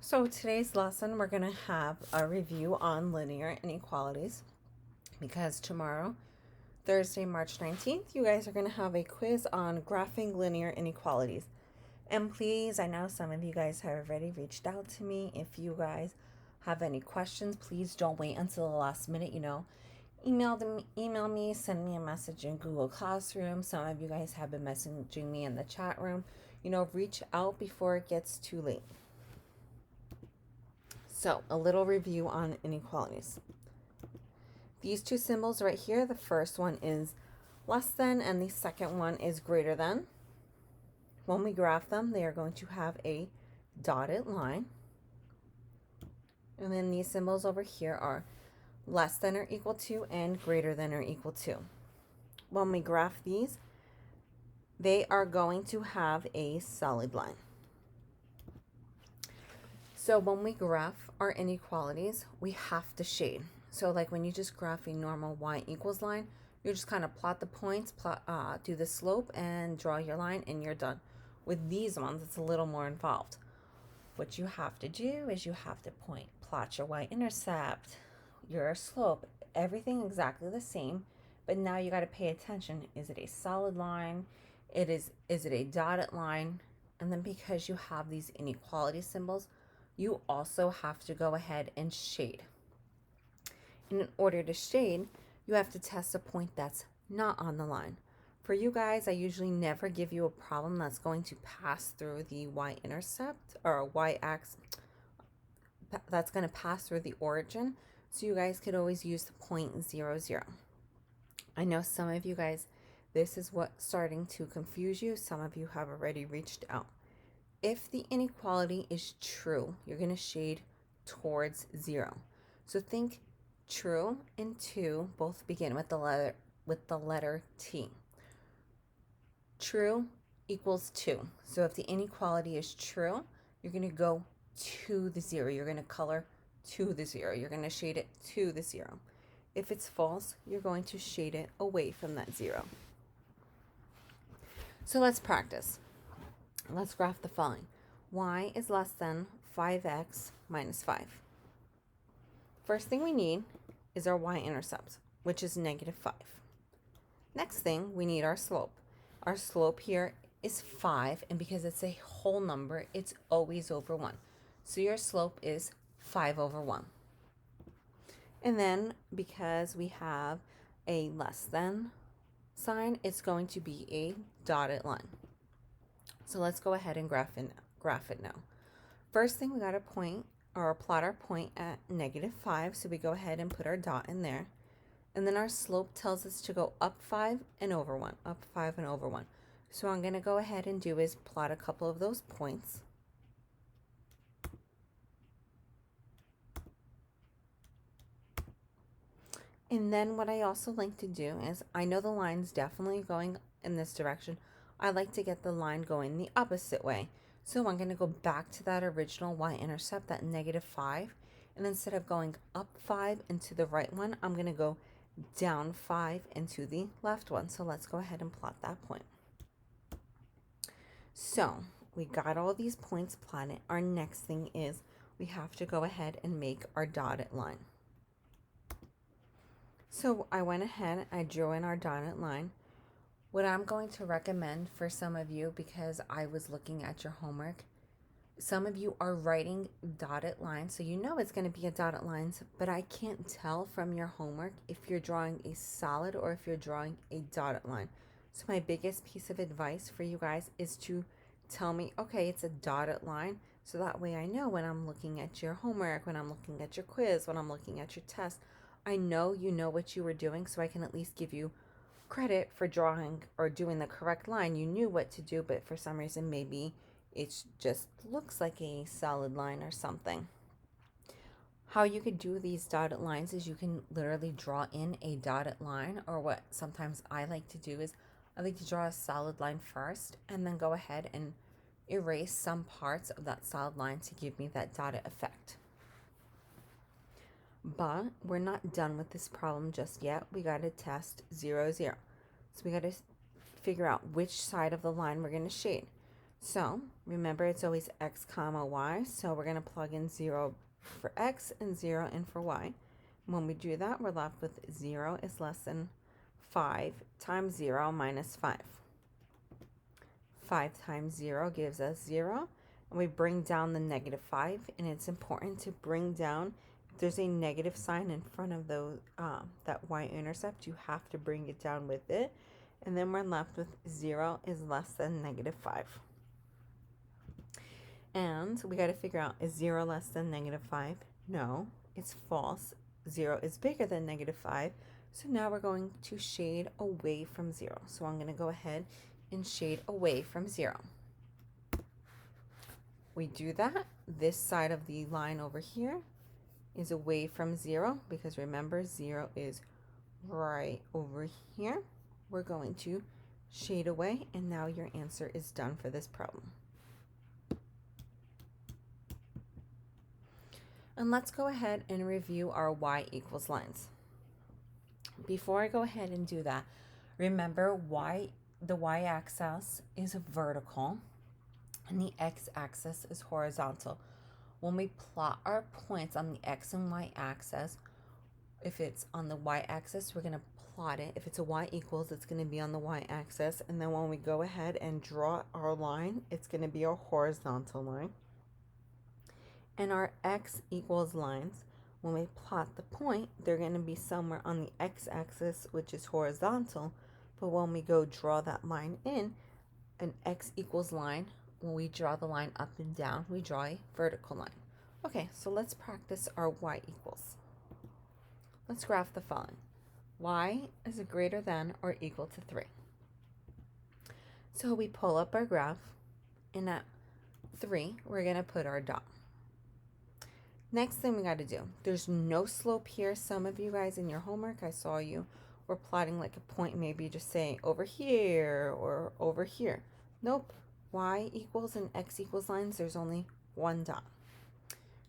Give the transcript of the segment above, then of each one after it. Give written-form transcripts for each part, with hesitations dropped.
So today's lesson, we're going to have a review on linear inequalities because tomorrow, Thursday, March 19th, you guys are going to have a quiz on graphing linear inequalities. And please, I know some of you guys have already reached out to me. If you guys have any questions, please don't wait until the last minute, email me, send me a message in Google Classroom. Some of you guys have been messaging me in the chat room. Reach out before it gets too late. So, a little review on inequalities. These two symbols right here, the first one is less than and the second one is greater than. When we graph them, they are going to have a dotted line. And then these symbols over here are less than or equal to and greater than or equal to. When we graph these, they are going to have a solid line. So when we graph our inequalities, we have to shade. So like when you just graph a normal y equals line, you just kind of plot the points, do the slope, and draw your line, and you're done. With these ones, it's a little more involved. What you have to do is you have to plot your y-intercept, your slope, everything exactly the same, but now you got to pay attention. Is it a solid line? Is it a dotted line? And then because you have these inequality symbols, you also have to go ahead and shade. And in order to shade, you have to test a point that's not on the line. For you guys, I usually never give you a problem that's going to pass through the y-intercept or y-axis, that's going to pass through the origin. So you guys could always use the point 0, 0. I know some of you guys, this is what's starting to confuse you. Some of you have already reached out. If the inequality is true, you're going to shade towards 0. So think true and 2 both begin with the letter T. True equals 2. So if the inequality is true, you're going to go to the 0. You're going to color to the 0. You're going to shade it to the 0. If it's false, you're going to shade it away from that 0. So let's practice. Let's graph the following. Y is less than 5x minus 5. First thing we need is our y-intercept, which is negative 5. Next thing, we need our slope. Our slope here is 5, and because it's a whole number, it's always over 1. So your slope is 5 over 1. And then, because we have a less than sign, it's going to be a dotted line. So let's go ahead and graph it now. First thing, we got to plot our point at negative 5. So we go ahead and put our dot in there. And then our slope tells us to go up 5 and over 1, up 5 and over 1. So I'm going to go ahead and do is plot a couple of those points. And then what I also like to do is, I know the line's definitely going in this direction. I like to get the line going the opposite way. So I'm going to go back to that original y-intercept, that negative 5. And instead of going up 5 into the right one, I'm going to go down 5 into the left one. So let's go ahead and plot that point. So we got all these points plotted. Our next thing is we have to go ahead and make our dotted line. So I went ahead, I drew in our dotted line. What I'm going to recommend for some of you, because I was looking at your homework, some of you are writing dotted lines, so you know it's going to be a dotted line, but I can't tell from your homework if you're drawing a solid or if you're drawing a dotted line. So my biggest piece of advice for you guys is to tell me, okay, it's a dotted line, so that way I know when I'm looking at your homework, when I'm looking at your quiz, when I'm looking at your test, I know you know what you were doing, so I can at least give you credit for drawing or doing the correct line. You knew what to do, but for some reason maybe it just looks like a solid line or something. How you could do these dotted lines is you can literally draw in a dotted line, or what sometimes I like to do is I like to draw a solid line first and then go ahead and erase some parts of that solid line to give me that dotted effect. But we're not done with this problem just yet. We got to test 0, 0. So we got to figure out which side of the line we're going to shade. So remember, it's always x comma y. So we're going to plug in 0 for x and 0 in for y. When we do that, we're left with 0 is less than 5 times 0 minus 5. 5 times 0 gives us 0. And we bring down the negative 5. And it's important to bring down, if there's a negative sign in front of those, that y-intercept, you have to bring it down with it. And then we're left with 0 is less than negative 5. And we got to figure out, is 0 less than negative 5? No, it's false. 0 is bigger than negative 5. So now we're going to shade away from 0. So I'm going to go ahead and shade away from 0. We do that. This side of the line over here is away from 0 because remember 0 is right over here. We're going to shade away, and now your answer is done for this problem. And let's go ahead and review our y equals lines. Before I go ahead and do that, remember the y-axis is vertical and the x-axis is horizontal. When we plot our points on the x and y-axis, if it's on the y-axis, we're going to plot it. If it's a y equals, it's going to be on the y-axis. And then when we go ahead and draw our line, it's going to be a horizontal line. And our x equals lines, when we plot the point, they're going to be somewhere on the x-axis, which is horizontal. But when we go draw that line in, an x equals line, when we draw the line up and down, we draw a vertical line. Okay, so let's practice our y equals. Let's graph the following. Y is greater than or equal to 3. So we pull up our graph, and at 3, we're going to put our dot. Next thing we got to do, there's no slope here. Some of you guys in your homework, I saw you were plotting like a point, maybe just saying over here or over here. Nope. Y equals and x equals lines, there's only one dot.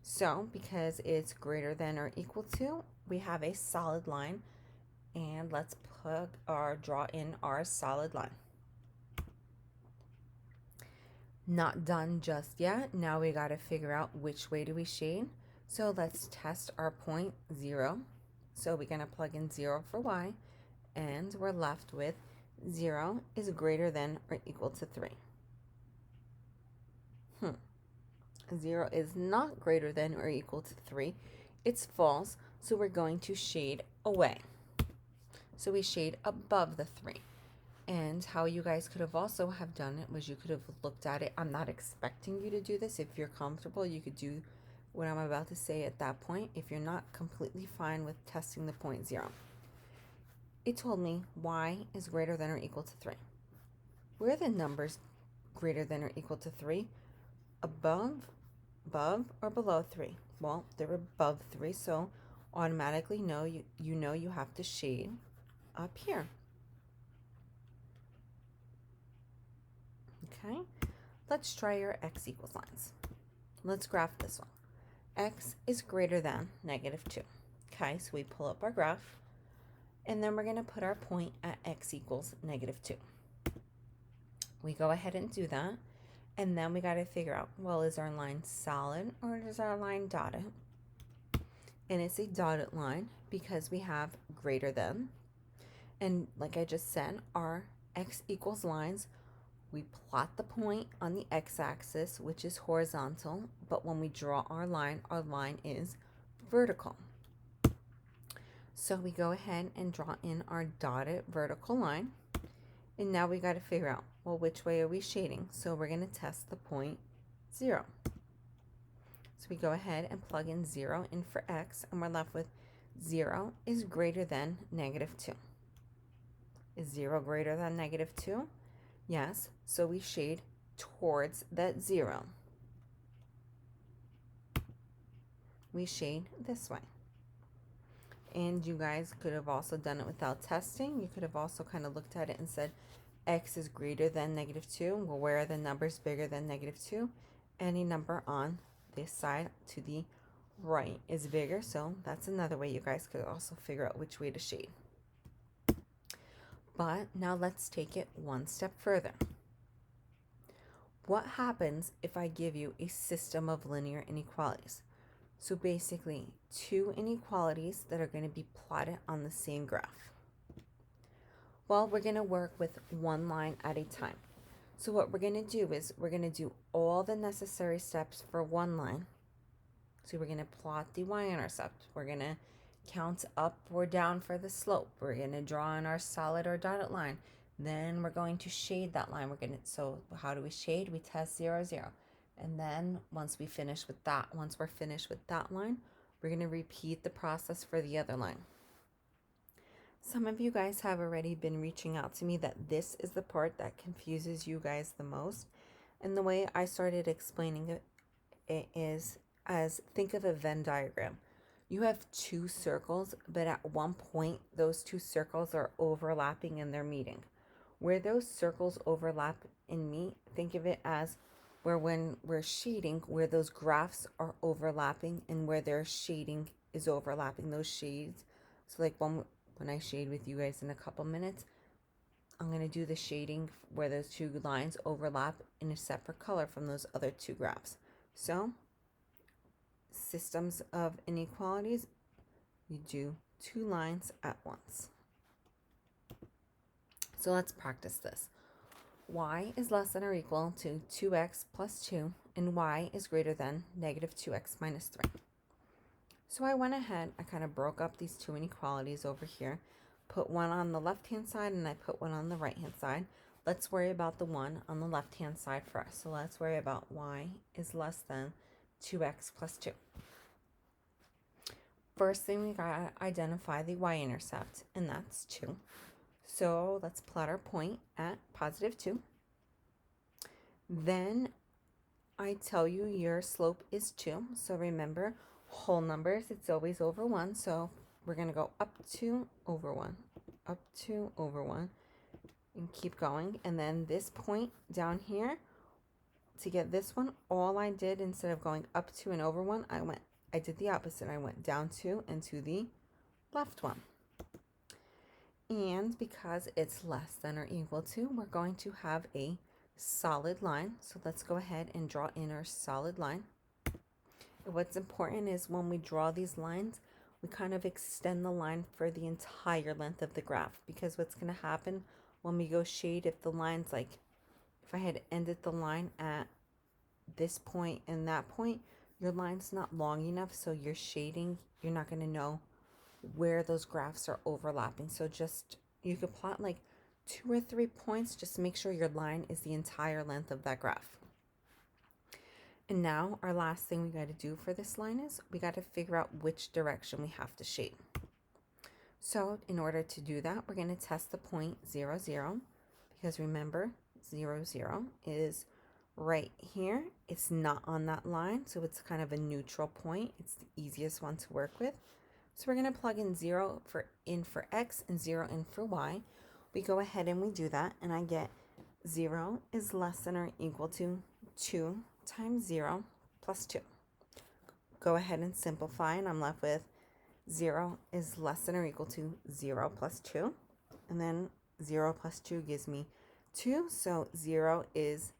So because it's greater than or equal to, we have a solid line, and let's draw in our solid line. Not done just yet. Now we got to figure out which way do we shade. So let's test our point 0. So we're going to plug in 0 for y, and we're left with 0 is greater than or equal to 3. 0 is not greater than or equal to 3. It's false, so we're going to shade away. So we shade above the 3. And how you guys could have also have done it was you could have looked at it. I'm not expecting you to do this. If you're comfortable, you could do what I'm about to say at that point. If you're not completely fine with testing the point 0. It told me y is greater than or equal to 3. Where are the numbers greater than or equal to 3? Above, or below 3? Well, they're above 3, so automatically you know you have to shade up here. Okay, let's try your x equals lines. Let's graph this one. X is greater than negative 2. Okay, so we pull up our graph, and then we're going to put our point at x equals negative 2. We go ahead and do that, and then we got to figure out, well, is our line solid or is our line dotted? And it's a dotted line because we have greater than. And like I just said, our x equals lines, we plot the point on the x-axis, which is horizontal, but when we draw our line is vertical. So we go ahead and draw in our dotted vertical line. And now we got to figure out, well, which way are we shading? So we're going to test the point 0. So we go ahead and plug in 0 in for x, and we're left with 0 is greater than negative 2. Is 0 greater than negative 2? Yes, so we shade towards that 0. We shade this way. And you guys could have also done it without testing. You could have also kind of looked at it and said, x is greater than negative 2. Well, where are the numbers bigger than negative 2? Any number on this side to the right is bigger. So that's another way you guys could also figure out which way to shade. But now let's take it one step further. what happens if I give you a system of linear inequalities? So basically, two inequalities that are going to be plotted on the same graph. Well, we're going to work with one line at a time. So what we're going to do is we're going to do all the necessary steps for one line. So we're going to plot the y-intercept. We're going to count up or down for the slope. We're going to draw in our solid or dotted line. Then we're going to shade that line. So how do we shade? We test 0, 0. And then once we're finished with that line, we're going to repeat the process for the other line. Some of you guys have already been reaching out to me that this is the part that confuses you guys the most. And the way I started explaining it is as think of a Venn diagram. You have two circles, but at one point, those two circles are overlapping and they're meeting. Where those circles overlap and meet, think of it as where when we're shading, where those graphs are overlapping and where their shading is overlapping, those shades. So like when I shade with you guys in a couple minutes, I'm going to do the shading where those two lines overlap in a separate color from those other two graphs. So systems of inequalities, you do two lines at once. So let's practice this. Y is less than or equal to 2x plus 2, and y is greater than negative 2x minus 3. So I went ahead, I kind of broke up these two inequalities over here, put one on the left-hand side and I put one on the right-hand side. Let's worry about the one on the left-hand side first. So let's worry about y is less than 2x plus 2. First thing we gotta identify the y-intercept, and that's 2. So let's plot our point at positive 2. Then I tell you your slope is 2. So remember, whole numbers, it's always over 1. So we're going to go up 2 over 1, up 2 over 1, and keep going. And then this point down here, to get this one, all I did instead of going up 2 and over 1, I did the opposite. I went down 2 and to the left one. And because it's less than or equal to, we're going to have a solid line. So let's go ahead and draw in our solid line. And what's important is when we draw these lines, we kind of extend the line for the entire length of the graph, because what's going to happen when we go shade, if the line's like, if I had ended the line at this point and that point, your line's not long enough, so you're shading, you're not going to know where those graphs are overlapping. So just, you could plot like 2 or 3 points, just make sure your line is the entire length of that graph. And now our last thing we got to do for this line is we got to figure out which direction we have to shade. So in order to do that, we're going to test the point 0, 0, because remember 0, 0 is right here. It's not on that line, so it's kind of a neutral point. It's the easiest one to work with. So we're going to plug in 0 in for x and 0 in for y. We go ahead and we do that, and I get 0 is less than or equal to 2 times 0 plus 2. Go ahead and simplify, and I'm left with 0 is less than or equal to 0 plus 2. And then 0 plus 2 gives me 2, so 0 is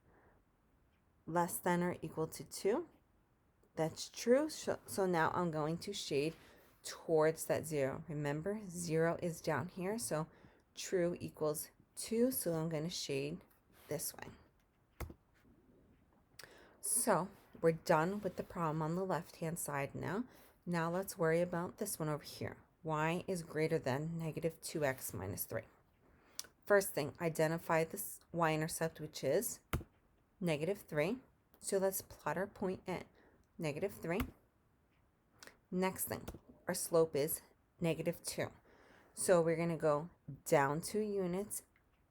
less than or equal to 2. That's true. So now I'm going to shade towards that 0. Remember, 0 is down here, so true equals 2, so I'm going to shade this way. So we're done with the problem on the left-hand side now. Now let's worry about this one over here. Y is greater than negative 2x minus 3. First thing, identify this y-intercept, which is negative 3. So let's plot our point at negative 3. Next thing, our slope is negative 2. So we're going to go down 2 units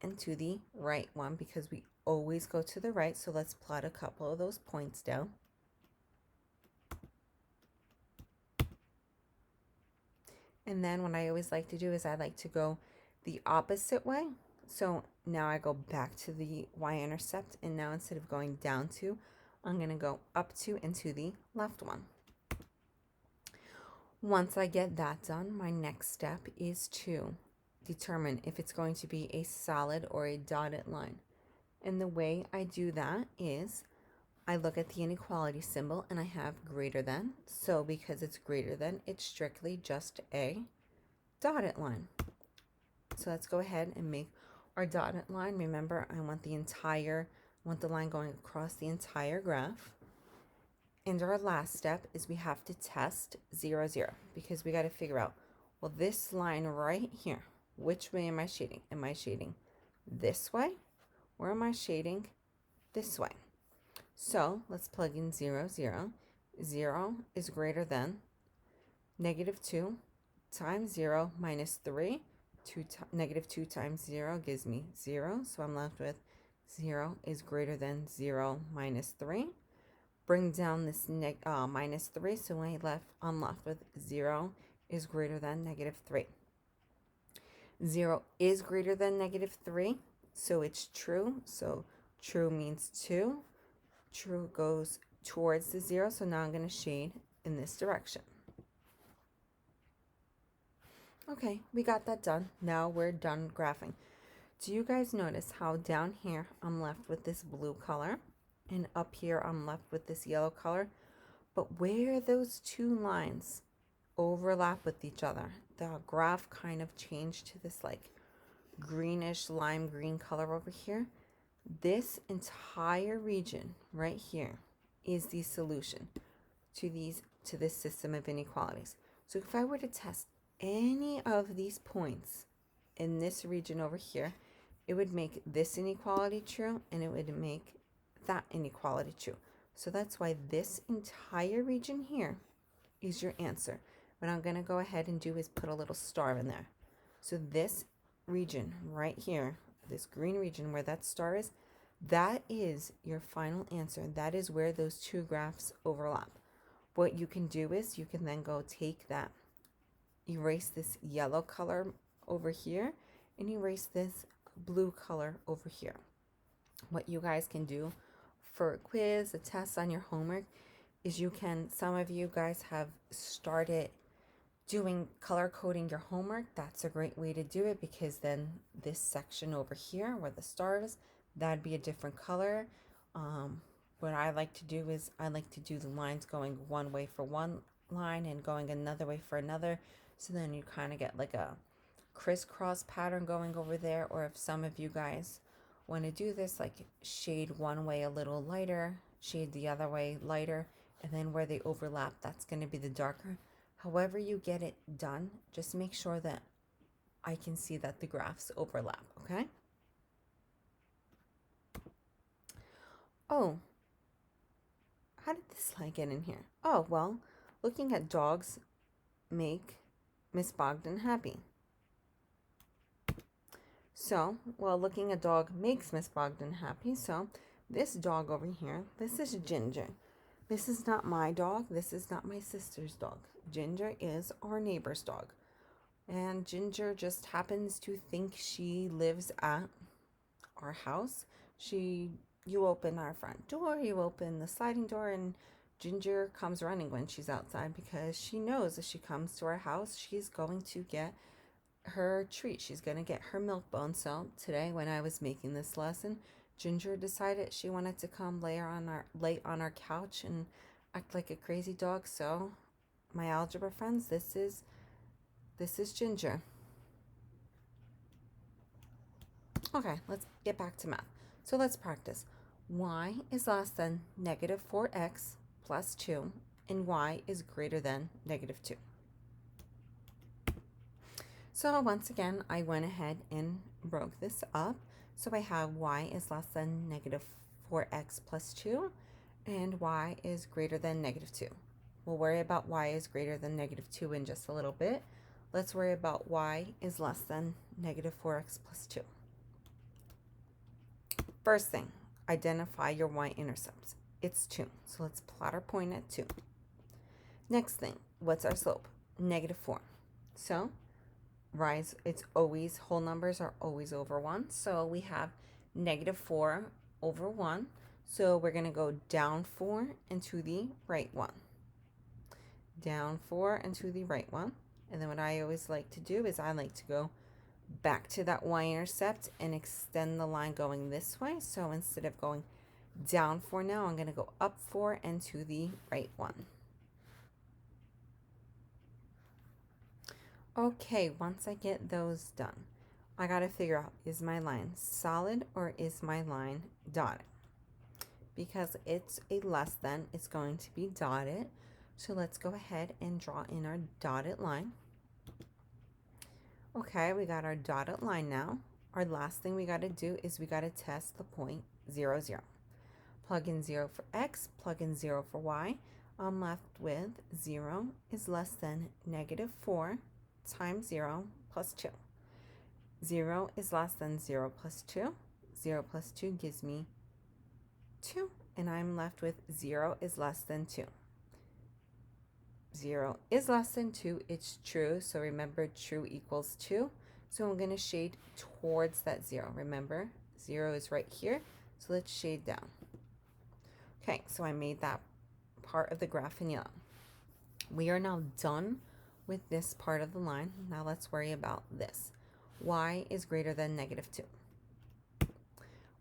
and to the right one, because we always go to the right. So let's plot a couple of those points down. And then what I always like to do is I like to go the opposite way. So now I go back to the y-intercept, and now instead of going down 2, I'm going to go up 2 and to the left one. Once I get that done, my next step is to determine if it's going to be a solid or a dotted line. And the way I do that is I look at the inequality symbol and I have greater than. So because it's greater than, it's strictly just a dotted line. So let's go ahead and make our dotted line. Remember, I want the line going across the entire graph. And our last step is we have to test 0, 0, because we got to figure out, well, this line right here, which way am I shading? Am I shading this way or am I shading this way? So let's plug in 0, 0. 0 is greater than negative 2 times 0 minus 3. Negative 2 times 0 gives me 0. So I'm left with 0 is greater than 0 minus 3. Bring down this minus 3. So I'm left with 0 is greater than negative 3. 0 is greater than negative 3. So it's true. So true means 2. True goes towards the 0. So now I'm going to shade in this direction. Okay, we got that done. Now we're done graphing. Do you guys notice how down here I'm left with this blue color and up here I'm left with this yellow color? But where those two lines overlap with each other, the graph kind of changed to this like greenish lime green color over here. This entire region right here is the solution to this system of inequalities. So if I were to test any of these points in this region over here, it would make this inequality true and it would make that inequality true. So that's why this entire region here is your answer. What I'm going to go ahead and do is put a little star in there. So this region right here, this green region where that star is, that is your final answer. That is where those two graphs overlap. What you can do is you can then go take that, erase this yellow color over here and erase this blue color over here. What you guys can do for a quiz, a test on your homework is some of you guys have started doing color coding your homework. That's a great way to do it, because then this section over here where the star is, that'd be a different color. What I like to do is I like to do the lines going one way for one line and going another way for another. So then you kind of get like a crisscross pattern going over there. Or if some of you guys want to do this, like shade one way a little lighter, shade the other way lighter, and then where they overlap, that's going to be the darker. However you get it done, just make sure that I can see that the graphs overlap, okay? Oh, how did this slide get in here? Oh, well, looking at dogs make Miss Bogdan happy. So, well, looking at dog makes Miss Bogdan happy. So, this dog over here, this is Ginger. This is not my dog. This is not my sister's dog. Ginger is our neighbor's dog. And Ginger just happens to think she lives at our house. You open our front door, you open the sliding door, and Ginger comes running when she's outside because she knows if she comes to our house, she's going to get her treat. She's going to get her milk bone. So today when I was making this lesson, Ginger decided she wanted to come lay on our couch and act like a crazy dog. So my algebra friends, this is Ginger. Okay, let's get back to math. So let's practice. Y is less than negative 4x plus 2, and y is greater than negative 2. So once again, I went ahead and broke this up. So I have y is less than negative 4x plus 2, and y is greater than negative 2. We'll worry about y is greater than negative 2 in just a little bit. Let's worry about y is less than negative 4x plus 2. First thing, identify your y-intercepts. It's 2. So let's plot our point at 2. Next thing, what's our slope? Negative 4. So rise, it's always, whole numbers are always over 1. So we have negative 4 over 1. So we're going to go down 4 and to the right 1. Down 4 and to the right 1. And then what I always like to do is I like to go back to that y-intercept and extend the line going this way. So instead of going down 4 now, I'm going to go up 4 and to the right 1. Okay, once I get those done, I got to figure out, is my line solid or is my line dotted? Because it's a less than, it's going to be dotted. So let's go ahead and draw in our dotted line. Okay, we got our dotted line now. Our last thing we got to do is we got to test the point 0, 0. Plug in 0 for x, plug in 0 for y. I'm left with 0 is less than negative 4 times 0 plus 2. 0 is less than 0 plus 2. 0 plus 2 gives me 2, and I'm left with 0 is less than 2. 0 is less than 2, it's true, so remember true equals 2. So I'm going to shade towards that 0. Remember, 0 is right here, so let's shade down. Okay, so I made that part of the graph in yellow. We are now done with this part of the line. Now let's worry about this. Y is greater than negative 2.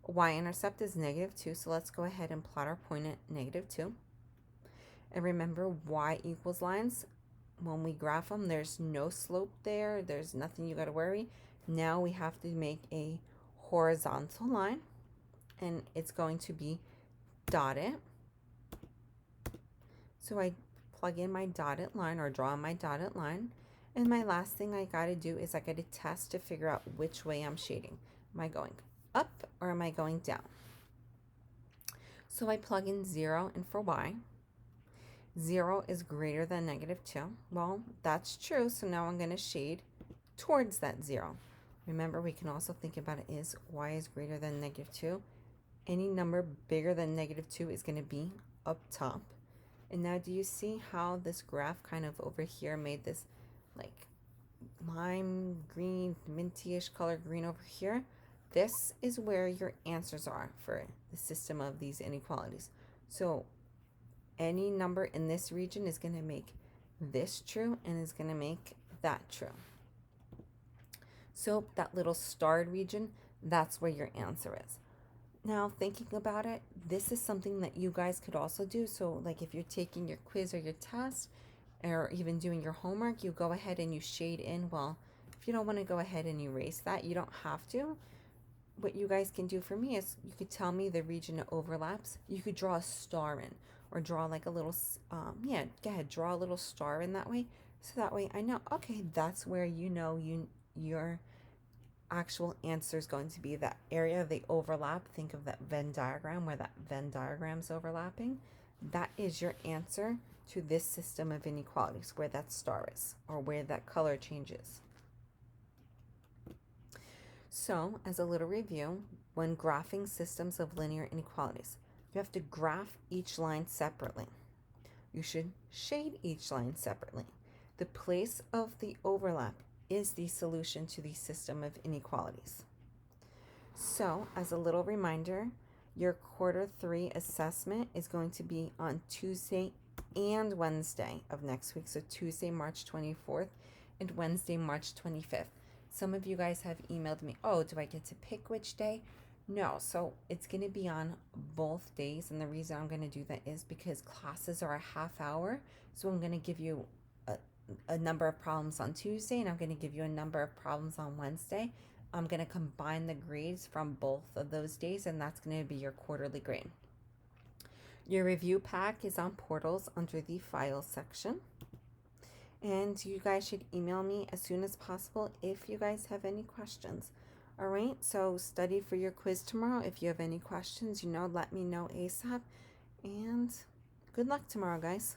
Y-intercept is negative 2, so let's go ahead and plot our point at negative 2. And remember, y equals lines, when we graph them, there's no slope there. There's nothing you got to worry. Now we have to make a horizontal line, and it's going to be dotted. So I plug in my dotted line or draw my dotted line. And my last thing I got to do is I got to test to figure out which way I'm shading. Am I going up or am I going down? So I plug in 0 and for y. 0 is greater than negative 2. Well, that's true. So now I'm going to shade towards that 0. Remember, we can also think about it as y is greater than negative 2. Any number bigger than negative 2 is going to be up top. And now do you see how this graph kind of over here made this like lime green, minty-ish color green over here? This is where your answers are for the system of these inequalities. So any number in this region is going to make this true and is going to make that true. So that little starred region, that's where your answer is. Now, thinking about it, this is something that you guys could also do. So like if you're taking your quiz or your test or even doing your homework, you go ahead and you shade in. Well, if you don't want to go ahead and erase that, you don't have to. What you guys can do for me is you could tell me the region it overlaps. You could draw a star in or draw like a little, go ahead, draw a little star in that way. So that way I know, okay, that's where your actual answer is going to be, that area they overlap. Think of that Venn diagram where that Venn diagram is overlapping. That is your answer to this system of inequalities, where that star is or where that color changes. So as a little review, when graphing systems of linear inequalities, you have to graph each line separately. You should shade each line separately. The place of the overlap is the solution to the system of inequalities. So as a little reminder, your quarter 3 assessment is going to be on Tuesday and Wednesday of next week. So Tuesday, March 24th and Wednesday, March 25th. Some of you guys have emailed me, oh, do I get to pick which day? No, so it's going to be on both days. And the reason I'm going to do that is because classes are a half hour. So I'm going to give you a number of problems on Tuesday, and I'm going to give you a number of problems on Wednesday. I'm going to combine the grades from both of those days, and that's going to be your quarterly grade. Your review pack is on Portals under the Files section. And you guys should email me as soon as possible if you guys have any questions. All right, so study for your quiz tomorrow. If you have any questions, let me know ASAP. And good luck tomorrow, guys.